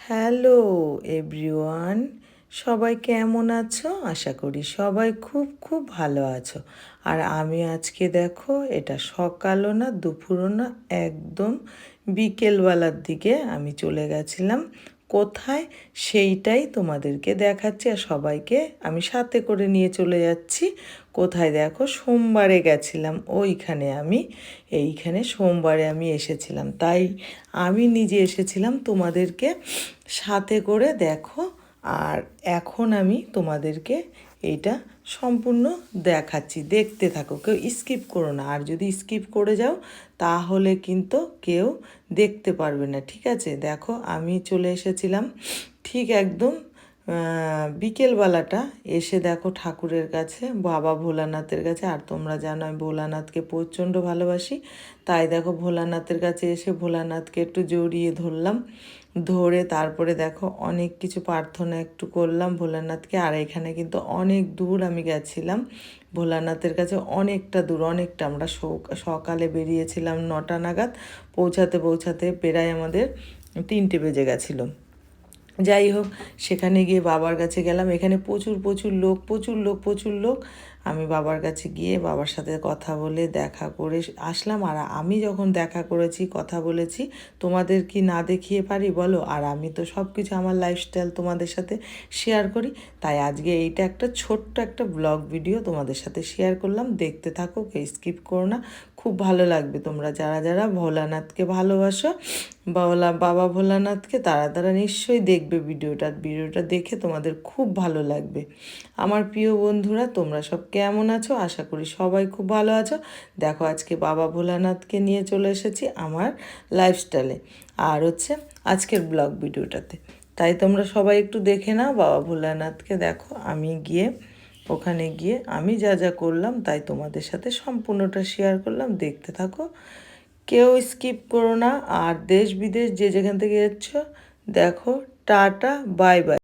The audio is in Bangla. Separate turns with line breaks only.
হ্যালো এভরিওয়ান, সবাই কেমন আছো? আশা করি সবাই খুব খুব ভালো আছো। আর আমি আজকে দেখো, এটা সকালও না দুপুরও না, একদম বিকেলবেলার দিকে আমি চলে গেছিলাম। কোথায় সেইটাই তোমাদেরকে দেখাচ্ছি, আর সবাইকে আমি সাথে করে নিয়ে চলে যাচ্ছি। কোথায় দেখো, সোমবারে গেছিলাম ওইখানে। এইখানে সোমবারে আমি এসেছিলাম, তাই আমি নিজে এসেছিলাম তোমাদেরকে সাথে করে, দেখো। আর এখন আমি তোমাদেরকে এইটা সম্পূর্ণ দেখাচ্ছি, দেখতে থাকো, কেউ স্কিপ করো না। আর যদি স্কিপ করে যাও তাহলে কিন্তু কেউ দেখতে পারবে না, ঠিক আছে? দেখো, আমি চলে এসেছিলাম ঠিক একদম বিকেলবেলাটা। এসে দেখো ঠাকুরের কাছে, বাবা ভোলানাথের কাছে। আর তোমরা জানো আমি ভোলানাথকে প্রচণ্ড ভালোবাসি, তাই দেখো ভোলানাথের কাছে এসে ভোলানাথকে একটু জড়িয়ে ধরলাম। ধরে তারপরে দেখো অনেক কিছু প্রার্থনা একটু করলাম ভোলানাথকে। আর এখানে কিন্তু অনেক দূর আমি গেছিলাম ভোলানাথের কাছে, অনেকটা দূর, অনেকটা। আমরা সকালে বেরিয়েছিলাম 9টা নাগাদ, পৌঁছাতে পৌঁছাতে প্রায় আমাদের 3টে বেজে গেছিলো। যাই হোক, সেখানে গিয়ে বাবার কাছে গেলাম। এখানে প্রচুর প্রচুর লোক, প্রচুর লোক, প্রচুর লোক। আমি বাবার কাছে গিয়ে বাবার সাথে কথা বলে দেখা করে আসলাম। আর আমি যখন দেখা করেছি, কথা বলেছি, তোমাদের কি না দেখিয়ে পারি বলো? আর আমি তো সব কিছু আমার লাইফস্টাইল তোমাদের সাথে শেয়ার করি, তাই আজকে এইটা একটা ছোট্ট একটা ব্লগ ভিডিও তোমাদের সাথে শেয়ার করলাম। দেখতে থাকো, কেউ স্কিপ করো না, খুব ভালো লাগবে। তোমরা যারা যারা ভোলানাথকে ভালোবাসো, বাবা ভোলানাথকে, তারা নিশ্চয়ই দেখবে ভিডিওটা দেখে তোমাদের খুব ভালো লাগবে। আমার প্রিয় বন্ধুরা, তোমরা সব কেমন আছো? আশা করি সবাই খুব ভালো আছো। দেখো, আজকে বাবা ভোলানাথকে নিয়ে চলে এসেছি আমার লাইফস্টাইলে, আর আজকের ব্লগ ভিডিওটাতে। তাই তোমরা সবাই একটু দেখে নাও বাবা ভোলানাথকে। দেখো, আমি গিয়ে ওখানে গিয়ে আমি যা যা করলাম তাই তোমাদের সাথে সম্পূর্ণটা শেয়ার করলাম। দেখতে থাকো, কেউ স্কিপ করো না। আর দেশ বিদেশ যে যেখান থেকে যাচ্ছ, দেখো, টাটা, বাই বাই।